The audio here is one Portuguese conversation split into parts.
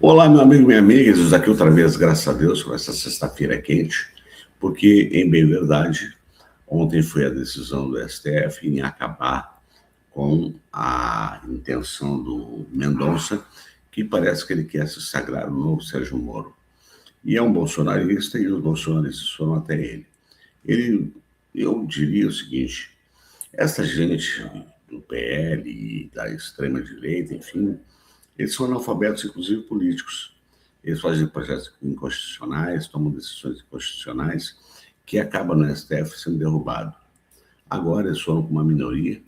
Olá, meu amigo, minha amiga, estamos aqui outra vez, graças a Deus, com essa sexta-feira quente, porque, em bem verdade, ontem foi a decisão do STF em acabar com a intenção do Mendonça, que parece que ele quer se sagrar o novo Sérgio Moro. E é um bolsonarista e os bolsonaristas foram até ele. Eu diria o seguinte, essa gente do PL e da extrema-direita, enfim, eles são analfabetos, inclusive políticos. Eles fazem projetos inconstitucionais, tomam decisões inconstitucionais, que acabam no STF sendo derrubado. Agora eles foram com uma minoria,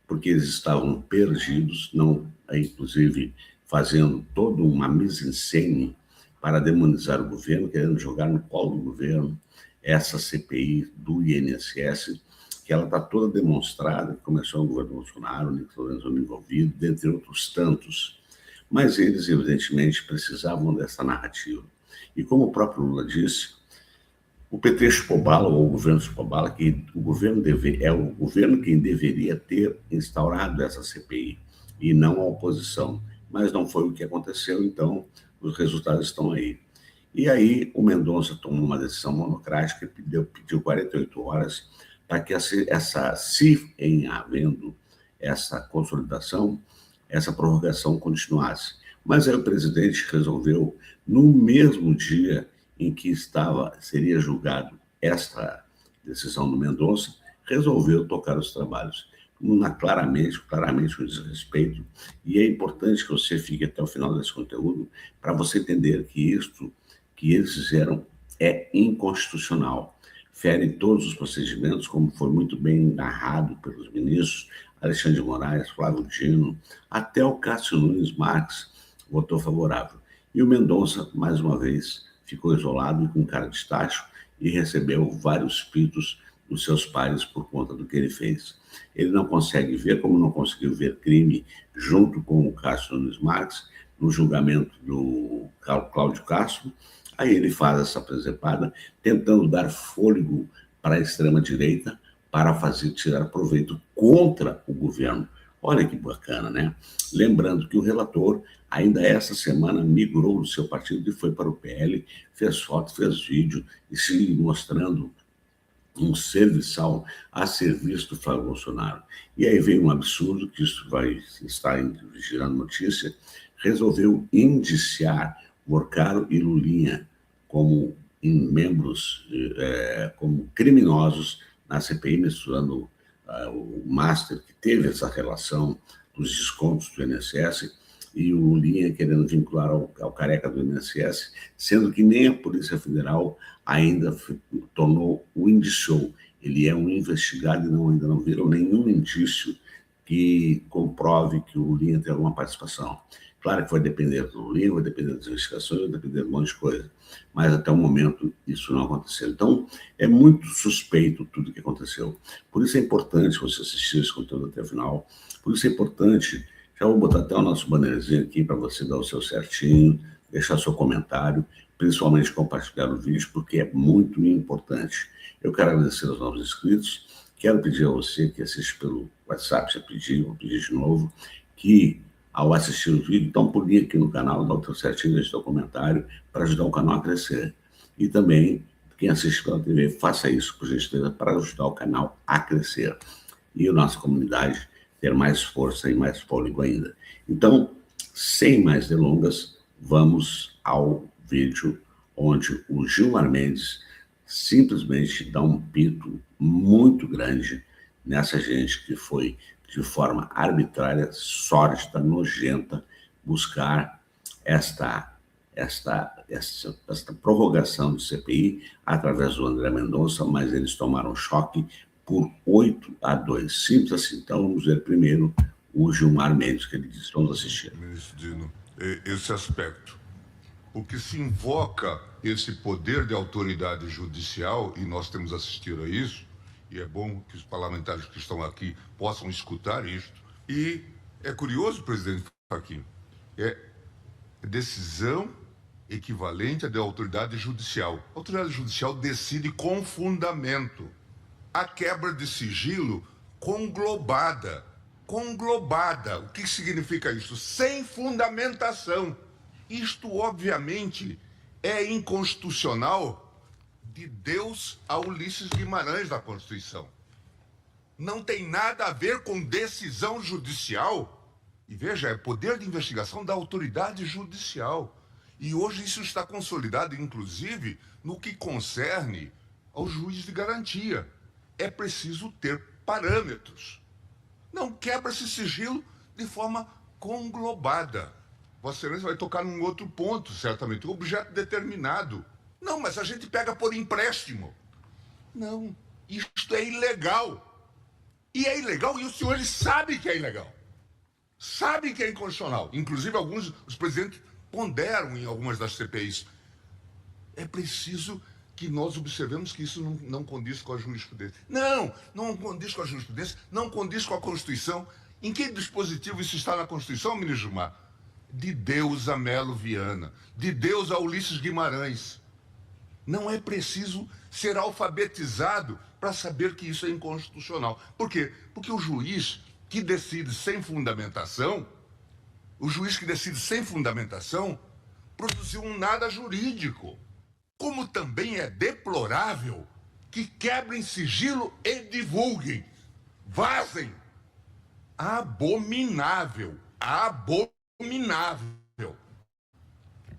porque eles estavam perdidos, não, inclusive fazendo toda uma mise-en-scène para demonizar o governo, querendo jogar no colo do governo essa CPI do INSS, que ela está toda demonstrada, que começou no governo Bolsonaro, o Nicolas Lorenzoni envolvido, dentre outros tantos. Mas eles, evidentemente, precisavam dessa narrativa. E como o próprio Lula disse, o PT chupou bala, ou o governo chupou bala, que o governo é o governo quem deveria ter instaurado essa CPI, e não a oposição. Mas não foi o que aconteceu, então os resultados estão aí. E aí o Mendonça tomou uma decisão monocrática e pediu 48 horas para que se em havendo essa consolidação, essa prorrogação continuasse. Mas aí o presidente resolveu, no mesmo dia em que seria julgado esta decisão do Mendonça, resolveu tocar os trabalhos. Claramente um desrespeito, e é importante que você fique até o final desse conteúdo para você entender que isto que eles fizeram é inconstitucional. Fere todos os procedimentos, como foi muito bem narrado pelos ministros Alexandre de Moraes, Flávio Dino, até o Cássio Nunes Marques votou favorável. E o Mendonça, mais uma vez, ficou isolado e com cara de tacho e recebeu vários pitos dos seus pares por conta do que ele fez. Ele não consegue ver, como não conseguiu ver crime junto com o Cássio Nunes Marques, no julgamento do Cláudio Castro. Aí ele faz essa presepada, tentando dar fôlego para a extrema-direita, para tirar proveito contra o governo. Olha que bacana, né? Lembrando que o relator, ainda essa semana, migrou do seu partido e foi para o PL, fez foto, fez vídeo, e se mostrando um serviçal a serviço do Flávio Bolsonaro. E aí veio um absurdo, que isso vai estar girando notícia, resolveu indiciar Morcaro e Lulinha como membros, como criminosos na CPI, misturando o Master, que teve essa relação dos descontos do INSS, e o Lulinha querendo vincular ao careca do INSS, sendo que nem a Polícia Federal ainda o indiciou. Ele é um investigado e ainda não viram nenhum indício que comprove que o Lulinha tem alguma participação. Claro que vai depender do Lulinha, vai depender das investigações, vai depender de um monte de coisa, mas até o momento isso não aconteceu. Então, é muito suspeito tudo que aconteceu. Por isso é importante você assistir esse conteúdo até o final, por isso é importante, já vou botar até o nosso bannerzinho aqui para você dar o seu certinho, deixar seu comentário, principalmente compartilhar o vídeo, porque é muito importante. Eu quero agradecer aos novos inscritos, quero pedir a você que assiste pelo WhatsApp, já pedi, vou pedir de novo, que ao assistir o vídeo, dá um pulinho aqui no canal, dá o teu certinho, deixa o teu comentário para ajudar o canal a crescer. E também, quem assiste pela TV, faça isso, por gentileza, para ajudar o canal a crescer. E a nossa comunidade ter mais força e mais fôlego ainda. Então, sem mais delongas, vamos ao vídeo onde o Gilmar Mendes simplesmente dá um pito muito grande nessa gente que foi de forma arbitrária, sórdida, nojenta, buscar esta prorrogação do CPI através do André Mendonça, mas eles tomaram choque por 8-2. Simples assim. Então, vamos ver primeiro o Gilmar Mendes, que ele disse. Vamos assistir. Ministro Dino, esse aspecto. O que se invoca esse poder de autoridade judicial, e nós temos assistido a isso, e é bom que os parlamentares que estão aqui possam escutar isto. E é curioso, presidente Fachin, é decisão equivalente à da autoridade judicial. A autoridade judicial decide com fundamento. A quebra de sigilo conglobada. Conglobada. O que significa isso? Sem fundamentação. Isto, obviamente, é inconstitucional de Deus a Ulisses Guimarães da Constituição. Não tem nada a ver com decisão judicial. E veja, é poder de investigação da autoridade judicial. E hoje isso está consolidado, inclusive, no que concerne ao juiz de garantia. É preciso ter parâmetros. Não quebra-se sigilo de forma conglobada. Vossa Excelência vai tocar num outro ponto, certamente, um objeto determinado. Não, mas a gente pega por empréstimo. Não, isto é ilegal. E é ilegal e os senhores sabem que é ilegal. Sabem que é inconstitucional. Inclusive, os presidentes ponderam em algumas das CPIs. É preciso que nós observemos que isso não condiz com a jurisprudência. Não condiz com a jurisprudência, não condiz com a Constituição. Em que dispositivo isso está na Constituição, ministro Gilmar? De Deus a Melo Viana, de Deus a Ulisses Guimarães. Não é preciso ser alfabetizado para saber que isso é inconstitucional. Por quê? Porque o juiz que decide sem fundamentação, produziu um nada jurídico. Como também é deplorável que quebrem sigilo e divulguem, vazem. Abominável.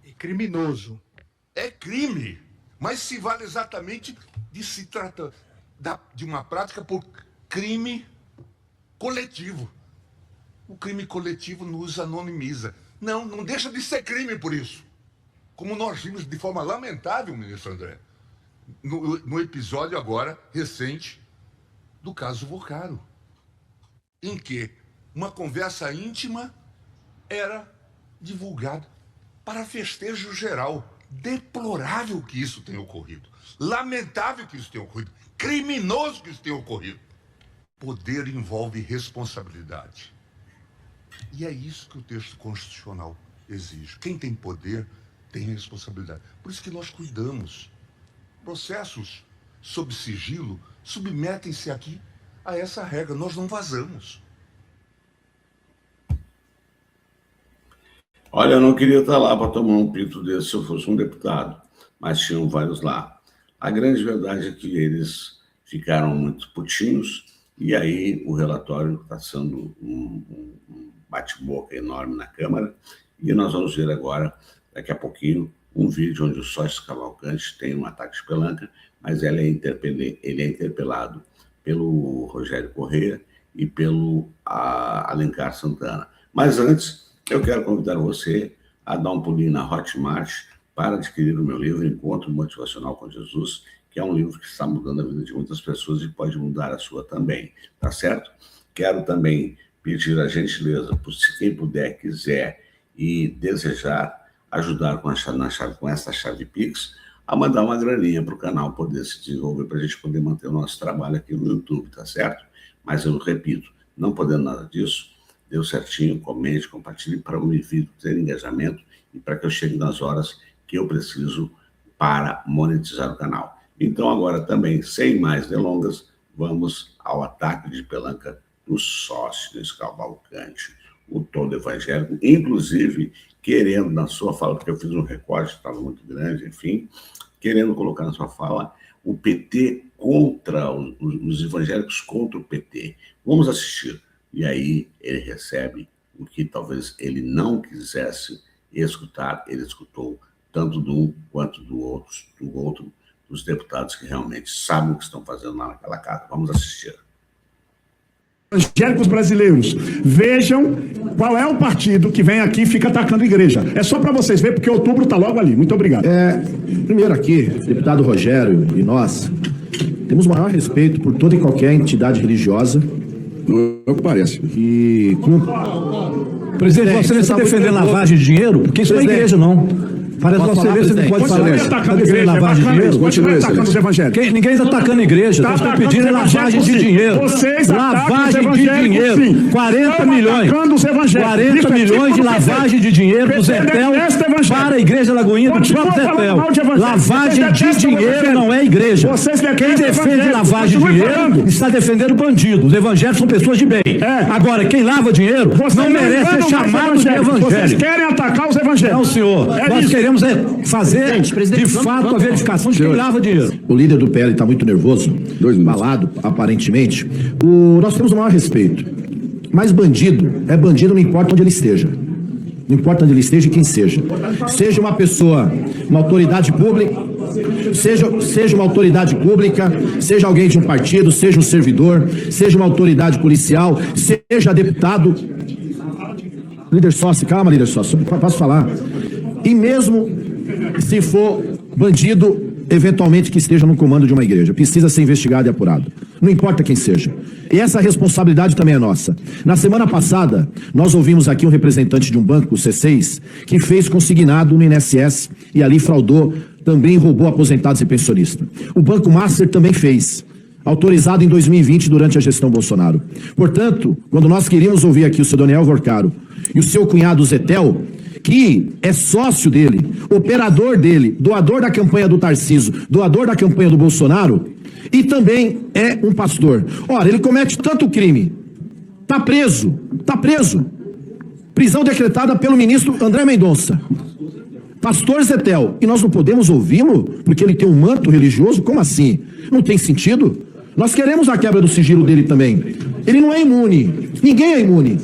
E criminoso. É crime, mas se vale exatamente se trata de uma prática por crime coletivo. O crime coletivo nos anonimiza. Não deixa de ser crime por isso. Como nós vimos de forma lamentável, ministro André, no episódio agora recente do caso Vocaro, em que uma conversa íntima era divulgada para festejo geral. Deplorável que isso tenha ocorrido. Lamentável que isso tenha ocorrido. Criminoso que isso tenha ocorrido. Poder envolve responsabilidade. E é isso que o texto constitucional exige. Quem tem poder tem responsabilidade. Por isso que nós cuidamos. Processos sob sigilo submetem-se aqui a essa regra. Nós não vazamos. Olha, eu não queria estar lá para tomar um pito desse se eu fosse um deputado, mas tinham vários lá. A grande verdade é que eles ficaram muito putinhos e aí o relatório está sendo um bate-boca enorme na Câmara e nós vamos ver agora, daqui a pouquinho, um vídeo onde o Sócio Cavalcante tem um ataque de pelanca, mas ele é interpelado pelo Rogério Corrêa e pelo Alencar Santana. Mas antes, eu quero convidar você a dar um pulinho na Hotmart para adquirir o meu livro Encontro Motivacional com Jesus, que é um livro que está mudando a vida de muitas pessoas e pode mudar a sua também, tá certo? Quero também pedir a gentileza, se quem puder, quiser e desejar ajudar com essa chave Pix, a mandar uma graninha para o canal poder se desenvolver, para a gente poder manter o nosso trabalho aqui no YouTube, tá certo? Mas eu repito, não podendo nada disso, deu certinho, comente, compartilhe para o meu vídeo ter engajamento e para que eu chegue nas horas que eu preciso para monetizar o canal. Então agora também, sem mais delongas, vamos ao ataque de pelanca do Sócio Cavalcante, o todo evangélico, inclusive querendo na sua fala, porque eu fiz um recorte, estava muito grande, enfim, querendo colocar na sua fala o PT contra, os evangélicos contra o PT. Vamos assistir. E aí ele recebe o que talvez ele não quisesse escutar, ele escutou tanto de um quanto do outro, dos deputados que realmente sabem o que estão fazendo lá naquela casa. Vamos assistir. Evangélicos brasileiros, vejam qual é o partido que vem aqui e fica atacando a igreja. É só para vocês verem, porque outubro está logo ali. Muito obrigado. Primeiro aqui, deputado Rogério e nós temos o maior respeito por toda e qualquer entidade religiosa. Não é o que parece. E Presidente, você está defendendo lavagem de dinheiro? Porque isso não é igreja, não. Parece Posso Vossa falar, Excelência não pode presidente? falar. Continue atacando a igreja. Lavagem de dinheiro? Continue atacando os evangélicos. Ninguém está atacando a igreja. Nós estamos pedindo lavagem de dinheiro. Vocês atacam os Lavagem de evangélicos, dinheiro. sim. 40 Estão milhões. atacando os evangélicos. 40 Isso é milhões de tipo do lavagem de dinheiro do PT Zetel detesta evangélico. para a Igreja Lagoinha do Continua próprio falando Zetel. mal de evangélico. Lavagem Vocês de detestam dinheiro evangélico. não é igreja. Vocês Quem detestam defende evangélico. lavagem de Continue dinheiro falando. está defendendo bandidos. Os evangélicos são pessoas de bem. Agora, quem lava dinheiro Vocês não merece ser enganam chamado mais de evangélicos. Vocês evangélico. querem atacar os evangélicos. Não, senhor. Nós queremos fazer, de fato, a verificação de quem lava dinheiro. O líder do PL está muito nervoso, 2 minutos. balado, aparentemente. Nós temos o maior respeito. Mas bandido é bandido, não importa onde ele esteja. Não importa onde ele esteja e quem seja. Seja uma pessoa, uma autoridade pública, seja uma autoridade pública, seja alguém de um partido, seja um servidor, seja uma autoridade policial, seja deputado. Líder sócio, calma, líder sócio, posso falar. E mesmo se for bandido, eventualmente que esteja no comando de uma igreja, precisa ser investigado e apurado. Não importa quem seja. E essa responsabilidade também é nossa. Na semana passada, nós ouvimos aqui um representante de um banco, o C6, que fez consignado no INSS e ali fraudou, também roubou aposentados e pensionistas. O Banco Master também fez, autorizado em 2020 durante a gestão Bolsonaro. Portanto, quando nós queríamos ouvir aqui o seu Daniel Vorcaro e o seu cunhado Zetel, que é sócio dele, operador dele, doador da campanha do Tarcísio, doador da campanha do Bolsonaro, e também é um pastor. Ora, ele comete tanto crime, tá preso. Prisão decretada pelo ministro André Mendonça. Pastor Zetel, e nós não podemos ouvi-lo porque ele tem um manto religioso? Como assim? Não tem sentido? Nós queremos a quebra do sigilo dele também. Ele não é imune, ninguém é imune.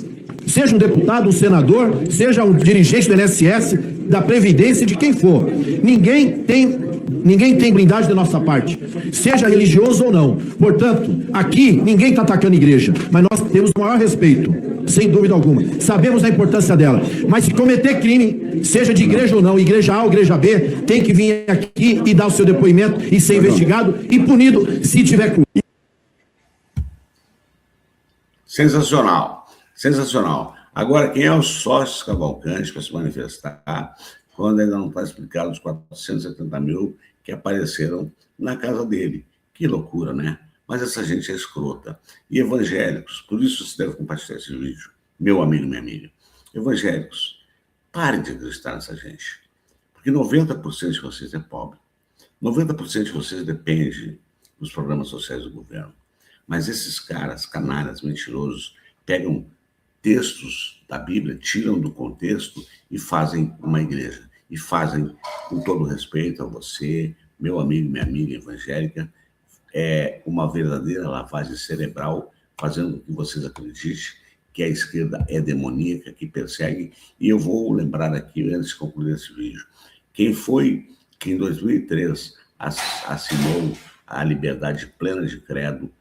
Seja um deputado, um senador, seja um dirigente do INSS, da Previdência, de quem for. Ninguém tem blindagem da nossa parte, seja religioso ou não. Portanto, aqui ninguém está atacando a igreja, mas nós temos o maior respeito, sem dúvida alguma. Sabemos a importância dela, mas se cometer crime, seja de igreja ou não, igreja A ou igreja B, tem que vir aqui e dar o seu depoimento e ser investigado e punido se tiver culpa. Sensacional. Agora, quem é o sócio Cavalcante para se manifestar quando ainda não está explicado os 470 mil que apareceram na casa dele? Que loucura, né? Mas essa gente é escrota. E evangélicos, por isso você deve compartilhar esse vídeo, meu amigo, minha amiga. Evangélicos, parem de acreditar nessa gente. Porque 90% de vocês é pobre. 90% de vocês depende dos programas sociais do governo. Mas esses caras, canalhas, mentirosos, pegam textos da Bíblia, tiram do contexto e fazem uma igreja. E fazem, com todo respeito a você, meu amigo, minha amiga evangélica, uma verdadeira lavagem cerebral, fazendo com que vocês acreditem que a esquerda é demoníaca, que persegue. E eu vou lembrar aqui, antes de concluir esse vídeo, quem foi que em 2003 assinou a liberdade plena de credo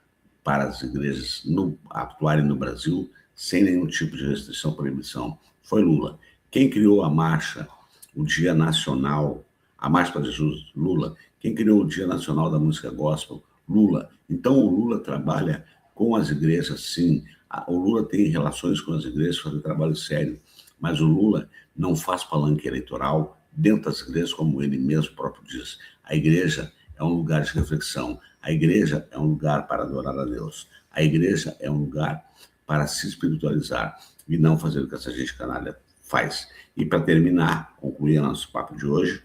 para as igrejas atuarem no Brasil sem nenhum tipo de restrição ou proibição? Foi Lula. Quem criou a marcha, o Dia Nacional, a Marcha para Jesus? Lula. Quem criou o Dia Nacional da Música Gospel? Lula. Então o Lula trabalha com as igrejas, sim. O Lula tem relações com as igrejas, faz um trabalho sério, mas o Lula não faz palanque eleitoral dentro das igrejas, como ele mesmo próprio diz. A igreja é um lugar de reflexão. A igreja é um lugar para adorar a Deus. A igreja é um lugar para se espiritualizar e não fazer o que essa gente canalha faz. E para terminar, concluir nosso papo de hoje,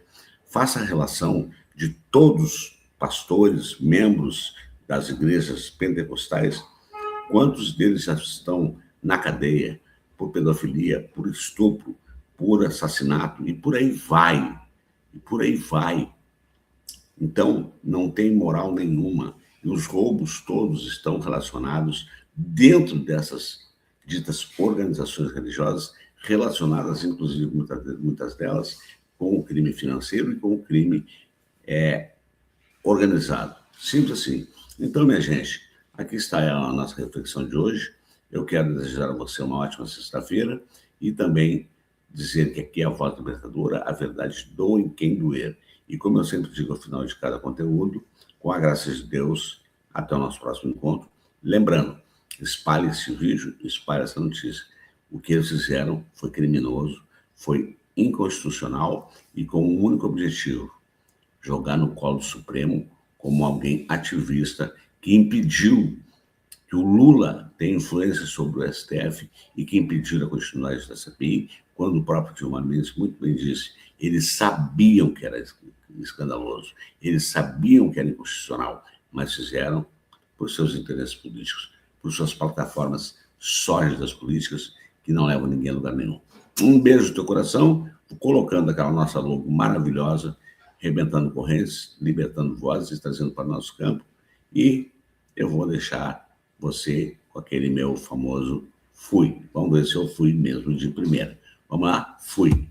faça a relação de todos pastores, membros das igrejas pentecostais, quantos deles já estão na cadeia por pedofilia, por estupro, por assassinato, e por aí vai. Então, não tem moral nenhuma. E os roubos todos estão relacionados dentro dessas ditas organizações religiosas, relacionadas, inclusive, muitas delas, com o crime financeiro e com o crime organizado. Simples assim. Então, minha gente, aqui está a nossa reflexão de hoje. Eu quero desejar a você uma ótima sexta-feira e também dizer que aqui é a Voz Libertadora, a verdade doa em quem doer. E como eu sempre digo ao final de cada conteúdo, com a graça de Deus, até o nosso próximo encontro. Lembrando, espalhe esse vídeo, espalhe essa notícia. O que eles fizeram foi criminoso, foi inconstitucional e com um único objetivo: jogar no colo do Supremo como alguém ativista que impediu que o Lula tenha influência sobre o STF e que impediu a continuidade da CPI, quando o próprio Gilmar Mendes muito bem disse, eles sabiam que era escandaloso, eles sabiam que era inconstitucional, mas fizeram por seus interesses políticos, por suas plataformas sólidas políticas que não levam ninguém a lugar nenhum. Um beijo no teu coração, colocando aquela nossa logo maravilhosa, rebentando correntes, libertando vozes, trazendo para o nosso campo, e eu vou deixar você com aquele meu famoso fui. Vamos ver se eu fui mesmo de primeira. Vamos lá? Fui.